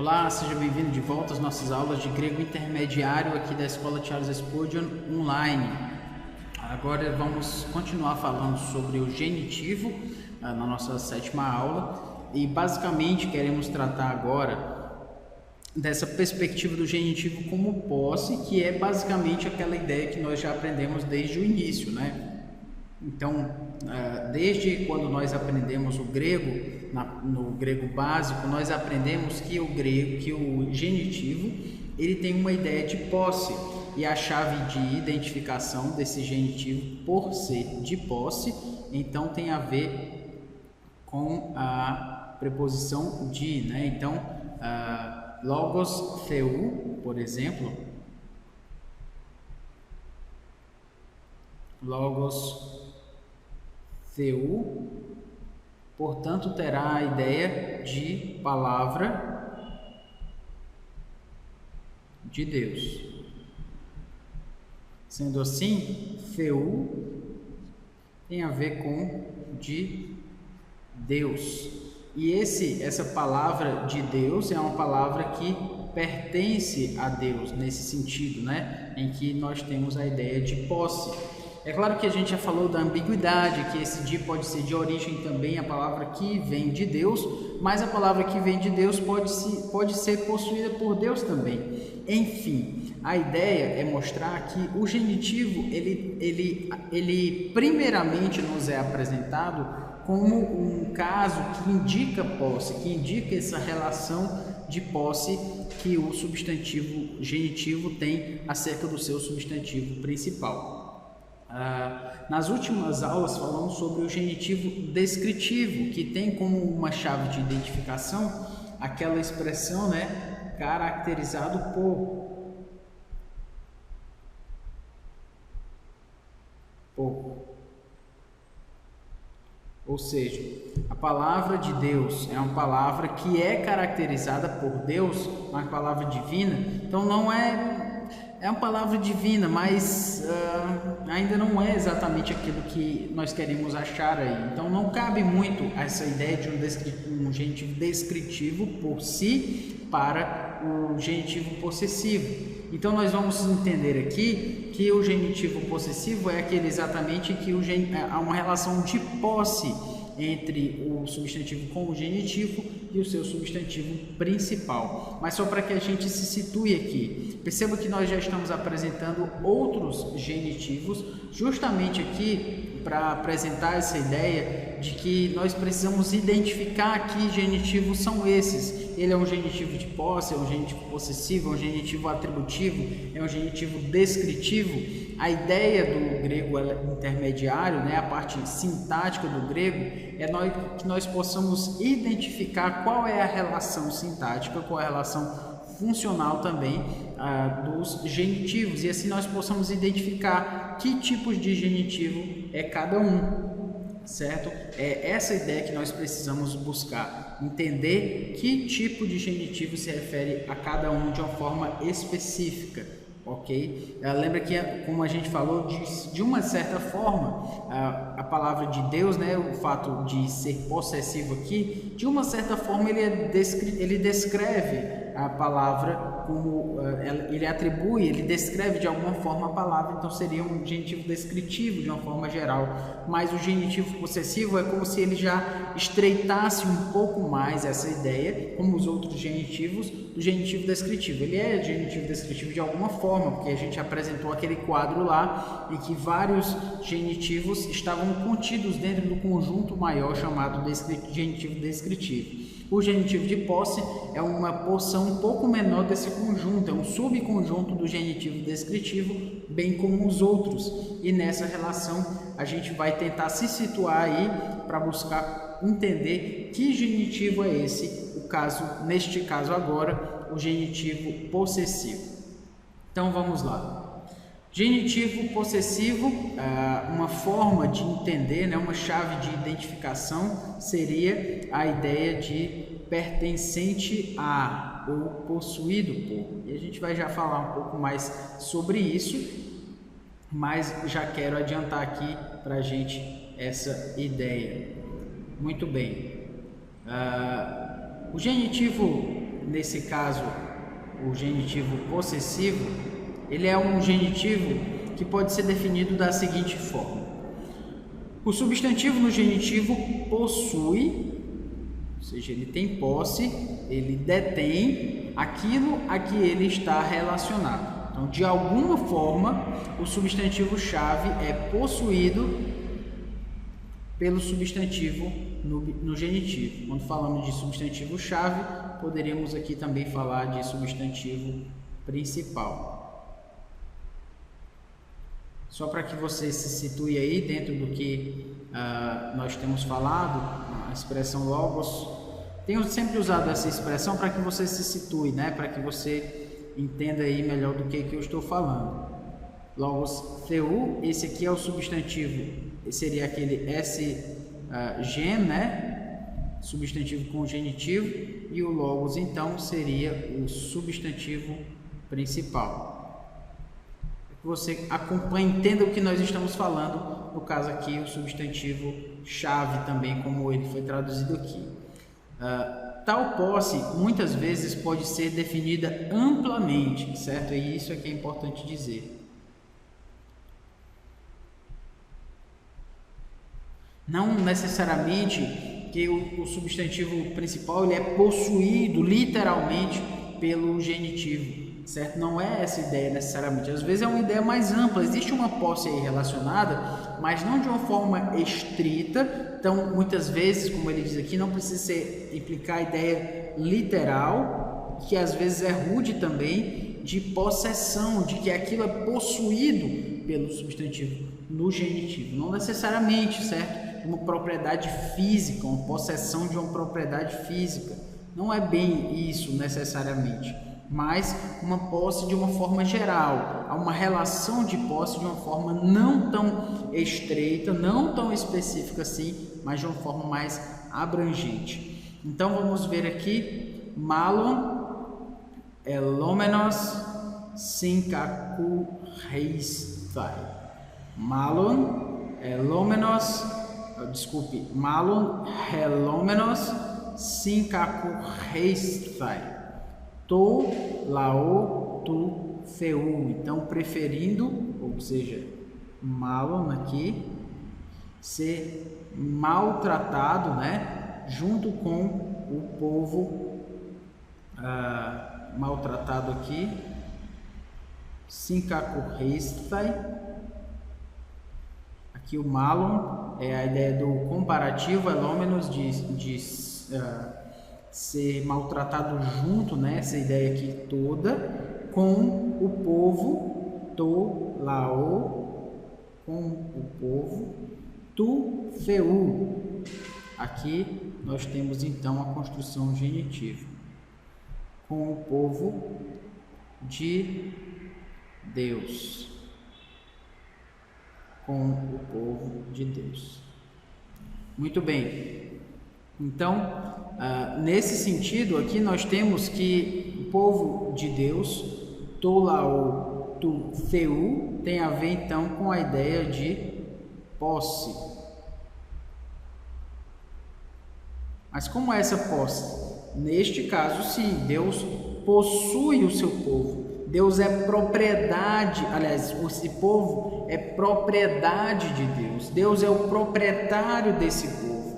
Olá, seja bem-vindo de volta às nossas aulas de grego intermediário aqui da Escola Charles Spurgeon online. Agora vamos continuar falando sobre o genitivo na nossa sétima aula e basicamente queremos tratar agora dessa perspectiva do genitivo como posse, que é basicamente aquela ideia que nós já aprendemos desde o início, né? Então, desde quando nós aprendemos o grego, no grego básico, nós aprendemos que o genitivo, ele tem uma ideia de posse, e a chave de identificação desse genitivo, por ser de posse, então tem a ver com a preposição de, né? Então, logos theou, por exemplo, logos theou, portanto, terá a ideia de palavra de Deus. Sendo assim, theou tem a ver com de Deus. E essa palavra de Deus é uma palavra que pertence a Deus, nesse sentido, né? Em que nós temos a ideia de posse. É claro que a gente já falou da ambiguidade, que esse de pode ser de origem também a palavra que vem de Deus, mas a palavra que vem de Deus pode ser possuída por Deus também. Enfim, a ideia é mostrar que o genitivo, ele primeiramente nos é apresentado como um caso que indica posse, que indica essa relação de posse que o substantivo genitivo tem acerca do seu substantivo principal. Nas últimas aulas falamos sobre o genitivo descritivo, que tem como uma chave de identificação aquela expressão, né, caracterizado por. Ou seja, a palavra de Deus é uma palavra que é caracterizada por Deus, uma palavra divina. Então não é uma palavra divina, mas ainda não é exatamente aquilo que nós queremos achar aí. Então não cabe muito essa ideia de um genitivo descritivo por si para o genitivo possessivo. Então nós vamos entender aqui que o genitivo possessivo é aquele exatamente que há uma relação de posse entre o substantivo com o genitivo e o seu substantivo principal. Mas só para que a gente se situe aqui, perceba que nós já estamos apresentando outros genitivos, justamente aqui para apresentar essa ideia de que nós precisamos identificar que genitivos são esses. Ele é um genitivo de posse, é um genitivo possessivo, é um genitivo atributivo, é um genitivo descritivo. A ideia do grego intermediário, né, a parte sintática do grego, é que nós possamos identificar qual é a relação sintática, qual é a relação funcional também dos genitivos, e assim nós possamos identificar que tipos de genitivo é cada um, certo? É essa ideia que nós precisamos buscar, entender que tipo de genitivo se refere a cada um de uma forma específica. Ok? Lembra que, como a gente falou, de uma certa forma, a palavra de Deus, né, o fato de ser possessivo aqui, de uma certa forma ele descreve a palavra como, ele descreve de alguma forma a palavra, então seria um genitivo descritivo de uma forma geral, mas o genitivo possessivo é como se ele já estreitasse um pouco mais essa ideia, como os outros genitivos, do genitivo descritivo. Ele é genitivo descritivo de alguma forma, porque a gente apresentou aquele quadro lá em que vários genitivos estavam contidos dentro do conjunto maior chamado genitivo descritivo. O genitivo de posse é uma porção um pouco menor desse conjunto, é um subconjunto do genitivo descritivo, bem como os outros. E nessa relação a gente vai tentar se situar aí para buscar entender que genitivo é esse, neste caso agora, o genitivo possessivo. Então vamos lá. Genitivo possessivo, uma forma de entender, né, uma chave de identificação seria a ideia de pertencente a ou possuído por. E a gente vai já falar um pouco mais sobre isso, mas já quero adiantar aqui para a gente essa ideia. Muito bem. O genitivo nesse caso o genitivo possessivo, ele é um genitivo que pode ser definido da seguinte forma: o substantivo no genitivo possui, ou seja, ele tem posse, ele detém aquilo a que ele está relacionado. Então, de alguma forma, o substantivo-chave é possuído pelo substantivo no genitivo. Quando falamos de substantivo-chave, poderíamos aqui também falar de substantivo principal. Só para que você se situe aí dentro do que nós temos falado, a expressão logos. Tenho sempre usado essa expressão para que você se situe, né? Para que você entenda aí melhor do que eu estou falando. Logos theou, esse aqui é o substantivo, seria aquele gen, né? Substantivo com genitivo, e o logos então seria o substantivo principal. Que você acompanhe, entenda o que nós estamos falando, no caso aqui o substantivo chave também, como ele foi traduzido aqui. Tal posse muitas vezes pode ser definida amplamente, certo? E isso é que é importante dizer. Não necessariamente que o substantivo principal ele é possuído literalmente pelo genitivo, certo? Não é essa ideia necessariamente. Às vezes é uma ideia mais ampla, existe uma posse aí relacionada, mas não de uma forma estrita. Então, muitas vezes, como ele diz aqui, não precisa implicar a ideia literal, que às vezes é rude também, de possessão, de que aquilo é possuído pelo substantivo no genitivo. Não necessariamente, certo? Uma propriedade física, uma possessão de uma propriedade física. Não é bem isso necessariamente, mas uma posse de uma forma geral, há uma relação de posse de uma forma não tão estreita, não tão específica assim, mas de uma forma mais abrangente. Então vamos ver aqui, malon elomenos synkakureistai. Malon elomenos, malon elomenos synkakureistai. To, lao, tu, theou. Então, preferindo, ou seja, malon aqui, ser maltratado, né? Junto com o povo maltratado aqui, synkakureistai. Aqui o malon é a ideia do comparativo, elomenos de ser maltratado junto, né? Essa ideia aqui toda, com o povo, to, lao, com o povo, tu, theou. Aqui nós temos então a construção genitiva, com o povo de Deus, com o povo de Deus. Muito bem. Então, nesse sentido aqui nós temos que o povo de Deus, to, lao, tu, theou, tem a ver então com a ideia de posse. Mas como é essa posse? Neste caso, sim, Deus possui o seu povo. Deus é propriedade, aliás, esse povo é propriedade de Deus. Deus é o proprietário desse povo.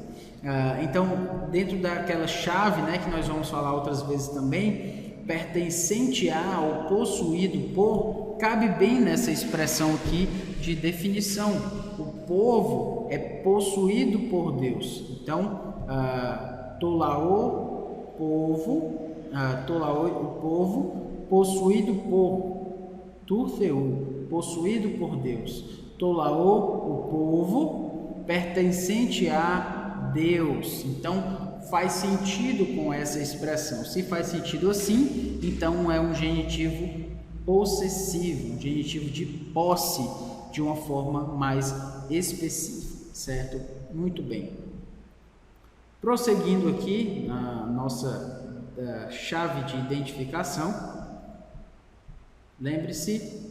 Então, dentro daquela chave, né, que nós vamos falar outras vezes também, pertencente a ou possuído por, cabe bem nessa expressão aqui de definição. O povo é possuído por Deus. Então, tolaô, povo, o povo, possuído por, tu, theou, possuído por Deus. Tolaô, o povo, pertencente a Deus. Então faz sentido com essa expressão. Se faz sentido assim, então é um genitivo possessivo, um genitivo de posse, de uma forma mais específica, certo? Muito bem. Prosseguindo aqui na nossa chave de identificação, lembre-se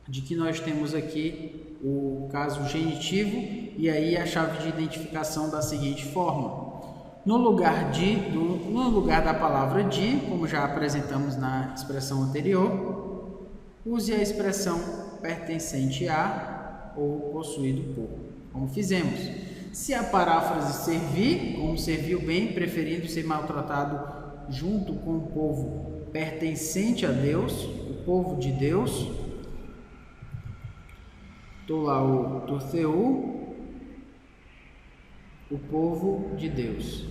de que nós temos aqui o caso genitivo e aí a chave de identificação da seguinte forma: No lugar da palavra de, como já apresentamos na expressão anterior, use a expressão pertencente a ou possuído por, como fizemos. Se a paráfrase servir, como serviu bem, preferindo ser maltratado junto com o povo pertencente a Deus, o povo de Deus, Tolaô Tortheu, o povo de Deus.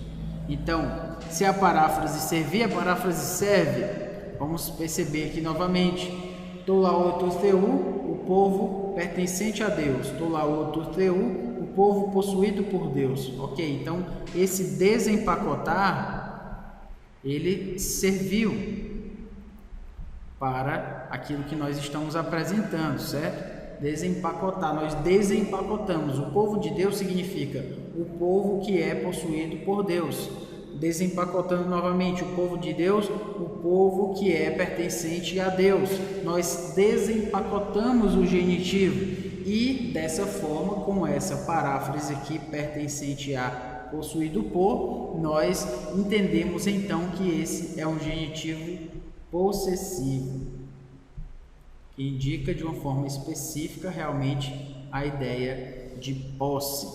Então, se a paráfrase servir, a paráfrase serve. Vamos perceber aqui novamente. Tolaô Tortheu, o povo pertencente a Deus. Tolaô Tortheu, o povo possuído por Deus. Ok, então esse desempacotar, ele serviu para aquilo que nós estamos apresentando, certo? Desempacotar, nós desempacotamos. O povo de Deus significa o povo que é possuído por Deus. Desempacotando novamente, o povo de Deus, o povo que é pertencente a Deus. Nós desempacotamos o genitivo e dessa forma, com essa paráfrase aqui, pertencente a, possuído por, nós entendemos então que esse é um genitivo possessivo, que indica de uma forma específica realmente a ideia de posse.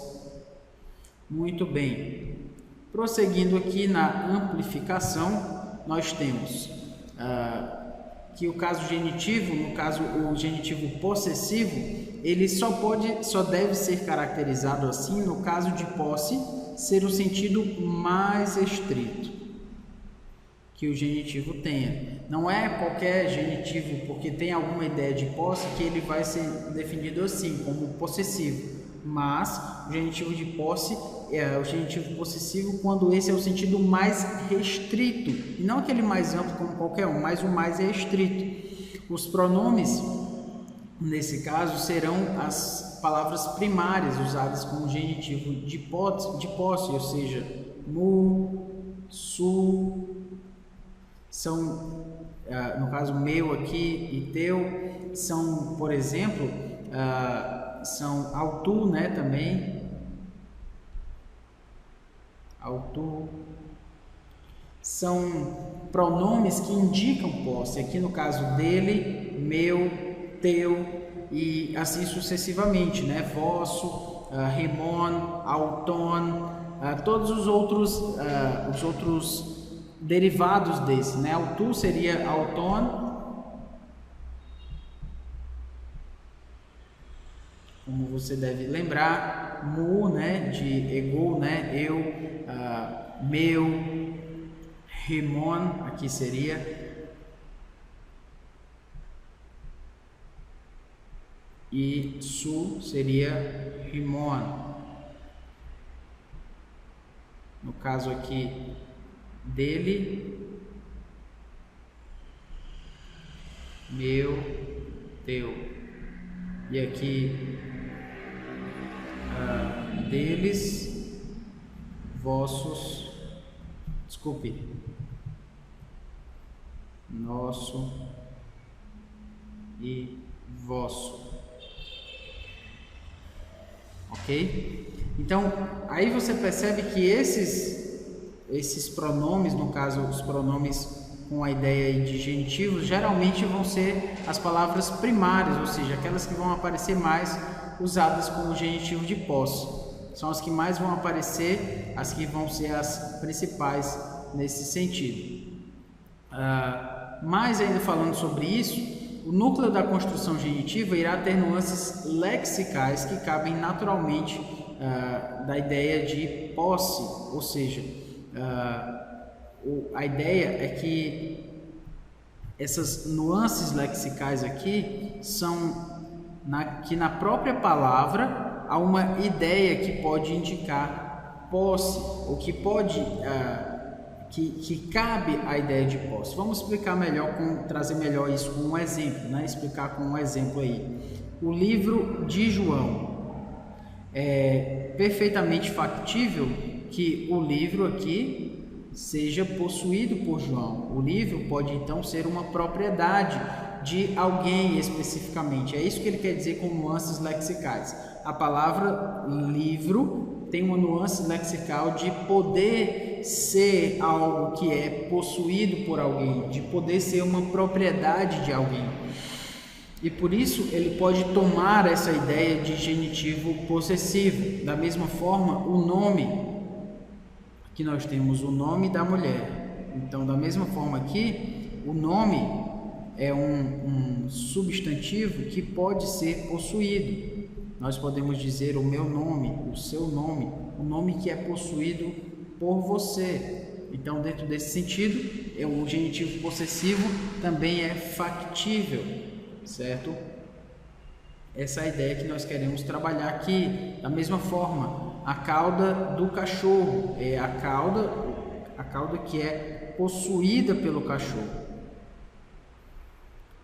Muito bem. Prosseguindo aqui na amplificação, nós temos que o caso genitivo, no caso o genitivo possessivo, ele só deve ser caracterizado assim no caso de posse ser o sentido mais estrito que o genitivo tenha. Não é qualquer genitivo, porque tem alguma ideia de posse, que ele vai ser definido assim, como possessivo. Mas o genitivo de posse é o genitivo possessivo quando esse é o sentido mais restrito, e não aquele mais amplo como qualquer um, mas o mais restrito. Os pronomes, nesse caso, serão as palavras primárias usadas como genitivo de posse, ou seja, mu, su, são, no caso meu aqui e teu, são, por exemplo, são autu, né, também, autu, são pronomes que indicam posse, aqui no caso dele, meu, teu e assim sucessivamente, né, vosso, remon, auton, todos os outros derivados desse, né, autu seria auton, como você deve lembrar, mu, né, de ego, né, eu, meu, remon, aqui seria, e su seria rimon. No caso aqui dele, meu, teu, e aqui deles, vossos, desculpe, nosso e vosso. Ok? Então, aí você percebe que esses pronomes, no caso os pronomes com a ideia de genitivos, geralmente vão ser as palavras primárias, ou seja, aquelas que vão aparecer mais usadas como genitivo de posse. São as que mais vão aparecer, as que vão ser as principais nesse sentido. Mais ainda falando sobre isso, o núcleo da construção genitiva irá ter nuances lexicais que cabem naturalmente da ideia de posse, ou seja, a ideia é que essas nuances lexicais aqui são que na própria palavra há uma ideia que pode indicar posse, ou que pode que cabe a ideia de posse. Vamos explicar melhor, trazer melhor isso com um exemplo, né? Explicar com um exemplo aí. O livro de João. É perfeitamente factível que o livro aqui seja possuído por João. O livro pode então ser uma propriedade de alguém especificamente. É isso que ele quer dizer com nuances lexicais. A palavra livro tem uma nuance lexical de poder ser algo que é possuído por alguém, de poder ser uma propriedade de alguém. E por isso ele pode tomar essa ideia de genitivo possessivo. Da mesma forma, o nome, aqui nós temos o nome da mulher. Então, da mesma forma aqui, o nome é um substantivo que pode ser possuído. Nós podemos dizer o meu nome, o seu nome, o nome que é possuído por você. Então, dentro desse sentido, o genitivo possessivo também é factível, certo? Essa é a ideia que nós queremos trabalhar aqui. Da mesma forma, a cauda do cachorro é a cauda que é possuída pelo cachorro.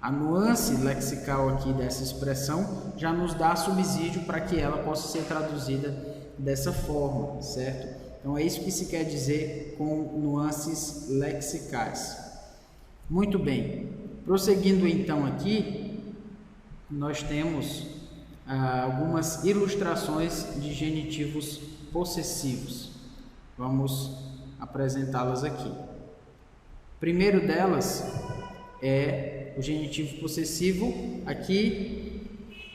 A nuance lexical aqui dessa expressão já nos dá subsídio para que ela possa ser traduzida dessa forma, certo? Então é isso que se quer dizer com nuances lexicais. Muito bem, prosseguindo então aqui, nós temos algumas ilustrações de genitivos possessivos. Vamos apresentá-las aqui. Primeiro delas é o genitivo possessivo, aqui,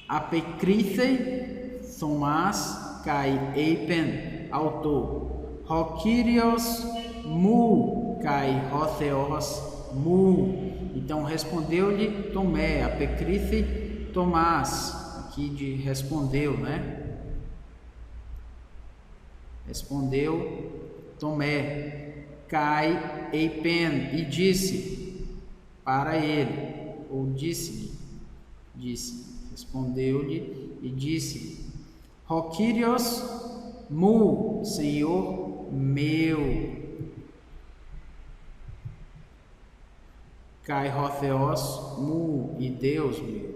apekrithe, Thomás, kai eipen, autor, ho Kyrios mu, kai ho Theos mu. Então respondeu-lhe Tomé, apekrithe, Tomás, aqui de respondeu, né? Respondeu Tomé, kai eipen, e disse para ele, ou disse-lhe, respondeu-lhe e disse: Ho Kyrios mu, Senhor meu, kai ho Theos mu, e Deus meu.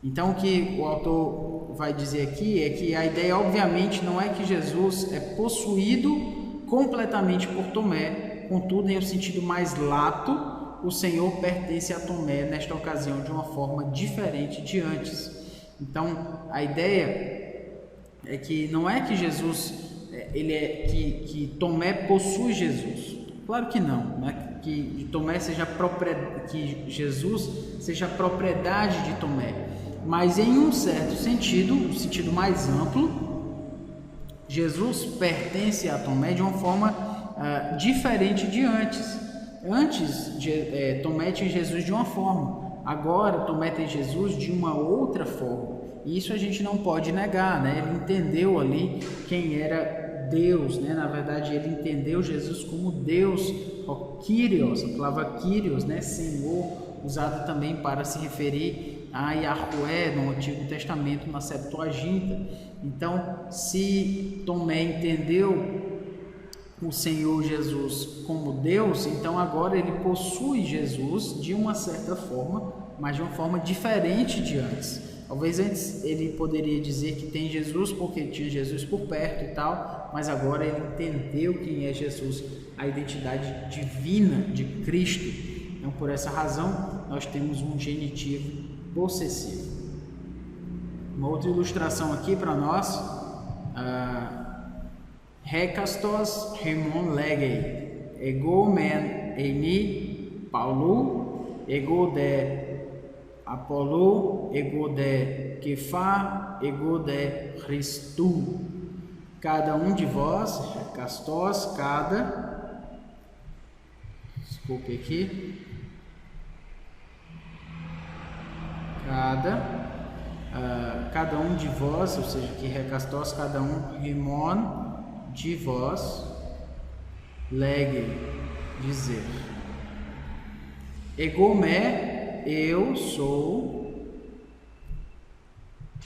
Então o que o autor vai dizer aqui é que a ideia obviamente não é que Jesus é possuído completamente por Tomé, contudo em um sentido mais lato, o Senhor pertence a Tomé nesta ocasião de uma forma diferente de antes. Então, a ideia é que não é que Jesus, que Tomé possui Jesus. Claro que não, né? Que Tomé que Jesus seja propriedade de Tomé. Mas em um certo sentido, um sentido mais amplo, Jesus pertence a Tomé de uma forma diferente de antes. Antes, Tomé tinha Jesus de uma forma, agora Tomé tem Jesus de uma outra forma. E isso a gente não pode negar, né? Ele entendeu ali quem era Deus, né? Na verdade, ele entendeu Jesus como Deus, o Kyrios, a palavra Kyrios, né? Senhor, usada também para se referir a Yahweh no Antigo Testamento, na Septuaginta. Então, se Tomé entendeu o Senhor Jesus como Deus, então agora ele possui Jesus de uma certa forma, mas de uma forma diferente de antes. Talvez antes ele poderia dizer que tem Jesus porque tinha Jesus por perto e tal, mas agora ele entendeu quem é Jesus, a identidade divina de Cristo. Então, por essa razão, nós temos um genitivo possessivo. Uma outra ilustração aqui para nós, Hekastos hemon legei, ego men eini Paulo, ego de Apolo, ego de Kefa, ego de Christu. Cada um de vós, Hekastos, desculpe aqui, cada um de vós, ou seja, que Hekastos, cada um, hemon, de vós, legue, dizer. Egomé, eu sou,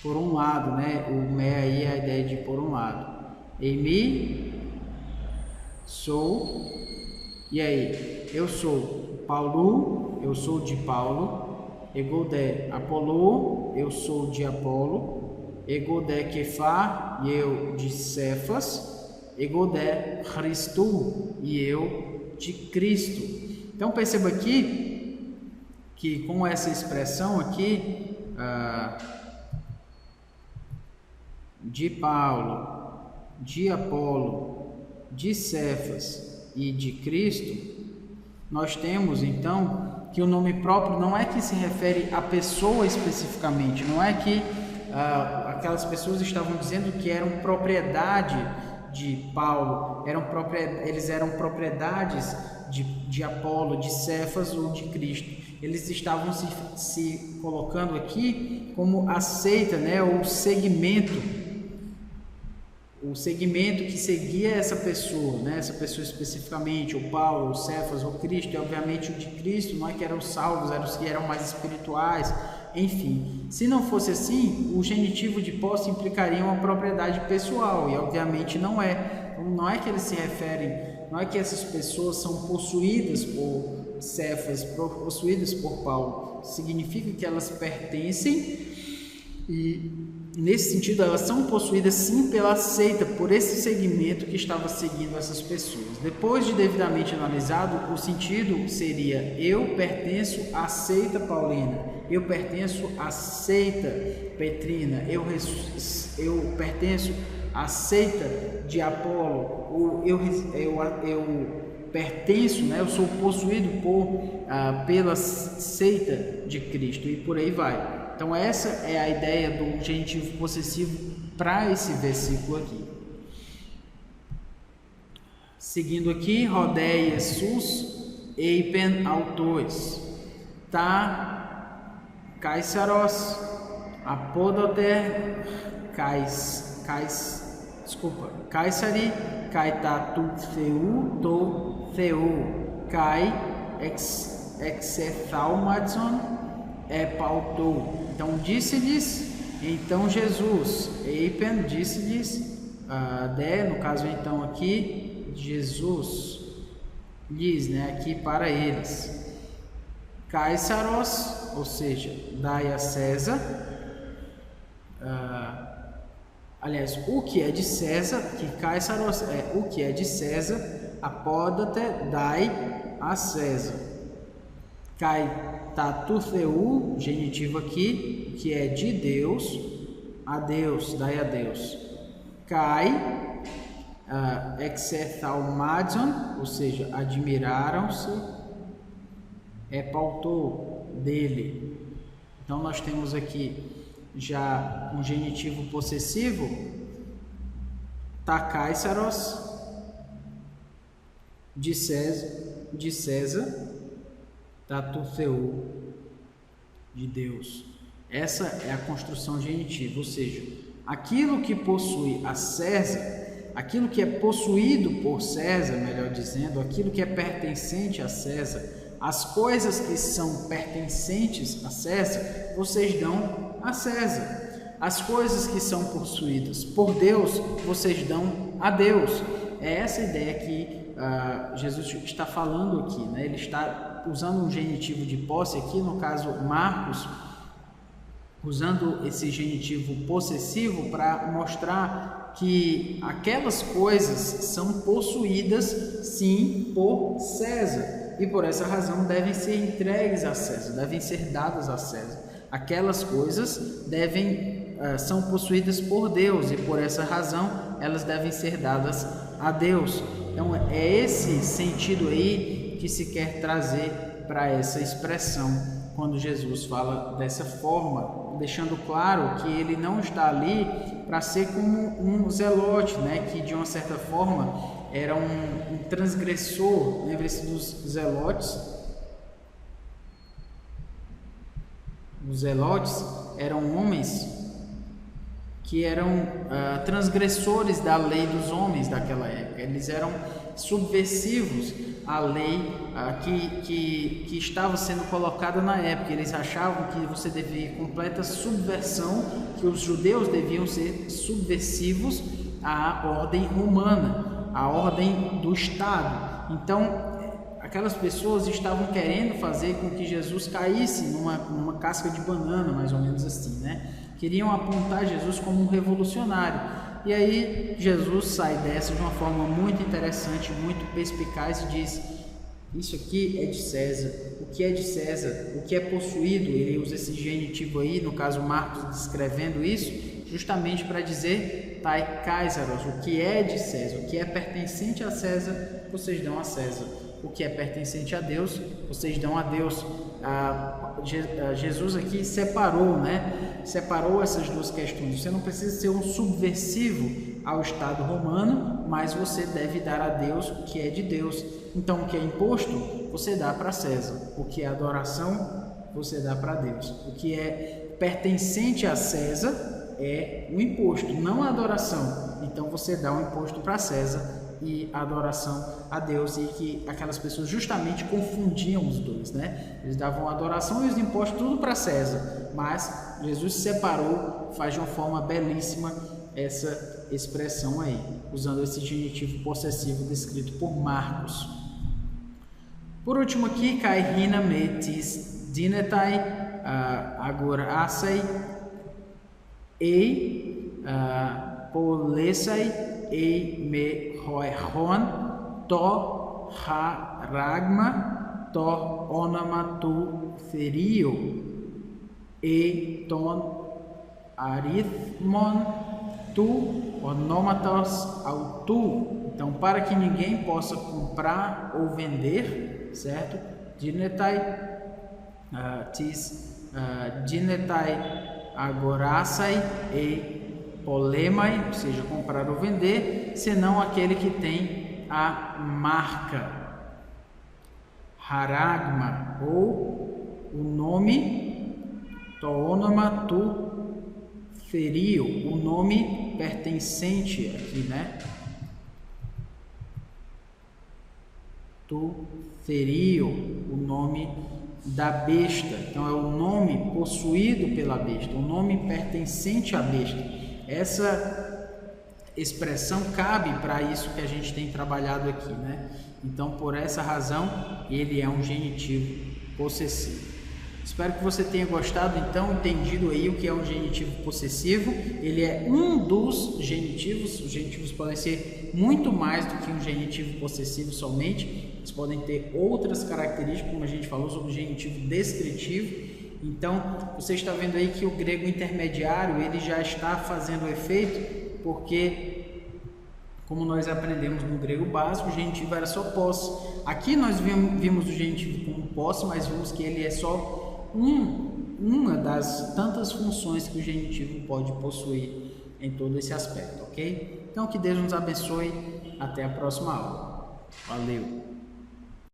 por um lado, né? O mé aí é a ideia de por um lado. Emi, sou, e aí? Eu sou Paulo, eu sou de Paulo. Egodé, Apolo, eu sou de Apolo. Egodé, Kefá, e eu de Cefas. Egodé, Christu, e eu de Cristo. Então perceba aqui que com essa expressão aqui de Paulo, de Apolo, de Cefas e de Cristo, nós temos então que o nome próprio não é que se refere à pessoa especificamente, não é que aquelas pessoas estavam dizendo que eram propriedade de Paulo, eles eram propriedades de Apolo, de Cefas ou de Cristo. Eles estavam se colocando aqui como a seita, né, o segmento que seguia essa pessoa, né, essa pessoa especificamente, o Paulo, o Cefas, o Cristo, e obviamente o de Cristo, não é que eram os salvos, eram os que eram mais espirituais, enfim. Se não fosse assim, o genitivo de posse implicaria uma propriedade pessoal, e obviamente não é. Então, não é que eles se referem, não é que essas pessoas são possuídas por Cefas, possuídas por Paulo, significa que elas pertencem e nesse sentido elas são possuídas sim pela seita, por esse segmento que estava seguindo essas pessoas. Depois de devidamente analisado, o sentido seria: eu pertenço à seita paulina, eu pertenço à seita petrina, eu pertenço à seita de Apolo, eu pertenço, né, eu sou possuído pela seita de Cristo, e por aí vai. Então essa é a ideia do genitivo possessivo para esse versículo aqui. Seguindo aqui, rodeia sus eipen autois, ta Caesaros, apodoter Caesari, kai tatu theu kai exethalmadson pautou. Então disse-lhes, então Jesus, eipen disse-lhes, no caso então aqui, Jesus lhes, né, aqui para eles, Caesaros, ou seja, dai a César, aliás, o que é de César, que Caesaros é o que é de César, apódate dai a César, Cai tatutheu, genitivo aqui, que é de Deus, a Deus, dai a Deus. Cai, exethalmadson, ou seja, admiraram-se, pautou dele. Então nós temos aqui já um genitivo possessivo, Caesaros, de César, tatutheu, de Deus. Essa é a construção genitiva, ou seja, aquilo que possui a César, aquilo que é possuído por César, melhor dizendo, aquilo que é pertencente a César, as coisas que são pertencentes a César, vocês dão a César. As coisas que são possuídas por Deus, vocês dão a Deus. É essa ideia que Jesus está falando aqui, né? Ele está usando um genitivo de posse aqui, no caso Marcos, usando esse genitivo possessivo para mostrar que aquelas coisas são possuídas sim por César e por essa razão devem ser entregues a César, devem ser dadas a César. Aquelas coisas são possuídas por Deus e por essa razão elas devem ser dadas a Deus. Então é esse sentido aí que se quer trazer para essa expressão quando Jesus fala dessa forma, deixando claro que ele não está ali para ser como um zelote, né, que de uma certa forma era um transgressor. Lembre-se dos zelotes. Os zelotes eram homens que eram transgressores da lei dos homens daquela época. Eles eram subversivos à lei que estava sendo colocada na época. Eles achavam que você devia completa subversão, que os judeus deviam ser subversivos à ordem romana, à ordem do Estado. Então, aquelas pessoas estavam querendo fazer com que Jesus caísse numa casca de banana, mais ou menos assim, né? Queriam apontar Jesus como um revolucionário. E aí Jesus sai dessa de uma forma muito interessante, muito perspicaz e diz: isso aqui é de César. O que é de César, o que é possuído, ele usa esse genitivo aí, no caso Marcos descrevendo isso, justamente para dizer Tai Caesaros, o que é de César, o que é pertencente a César, vocês dão a César. O que é pertencente a Deus, vocês dão a Deus. Jesus aqui separou, né? Separou essas duas questões. Você não precisa ser um subversivo ao Estado romano, mas você deve dar a Deus o que é de Deus. Então, o que é imposto, você dá para César. O que é adoração, você dá para Deus. O que é pertencente a César é o imposto, não a adoração. Então, você dá o imposto para César e a adoração a Deus, e que aquelas pessoas justamente confundiam os dois, né? Eles davam a adoração e os impostos tudo para César, mas Jesus separou, faz de uma forma belíssima essa expressão aí, usando esse genitivo possessivo descrito por Marcos. Por último aqui, kai hina metis dinetai agorasai e polesai e me hoihon to haragma to onamatu therio e ton arithmon tu onomatos autu. Então, para que ninguém possa comprar ou vender, certo? Dinetai dinetai agorasai e polemai, ou seja, comprar ou vender, senão aquele que tem a marca haragma, ou o nome toonoma tu ferio, o nome pertencente aqui, né? Tu ferio, o nome da besta. Então é o nome possuído pela besta, o nome pertencente à besta. Essa expressão cabe para isso que a gente tem trabalhado aqui, né? Então, por essa razão, ele é um genitivo possessivo. Espero que você tenha gostado, então, entendido aí o que é um genitivo possessivo. Ele é um dos genitivos. Os genitivos podem ser muito mais do que um genitivo possessivo somente. Eles podem ter outras características, como a gente falou sobre o genitivo descritivo. Então, você está vendo aí que o grego intermediário, ele já está fazendo efeito, porque, como nós aprendemos no grego básico, o genitivo era só posse. Aqui nós vimos o genitivo como posse, mas vimos que ele é só uma das tantas funções que o genitivo pode possuir em todo esse aspecto, ok? Então, que Deus nos abençoe. Até a próxima aula. Valeu!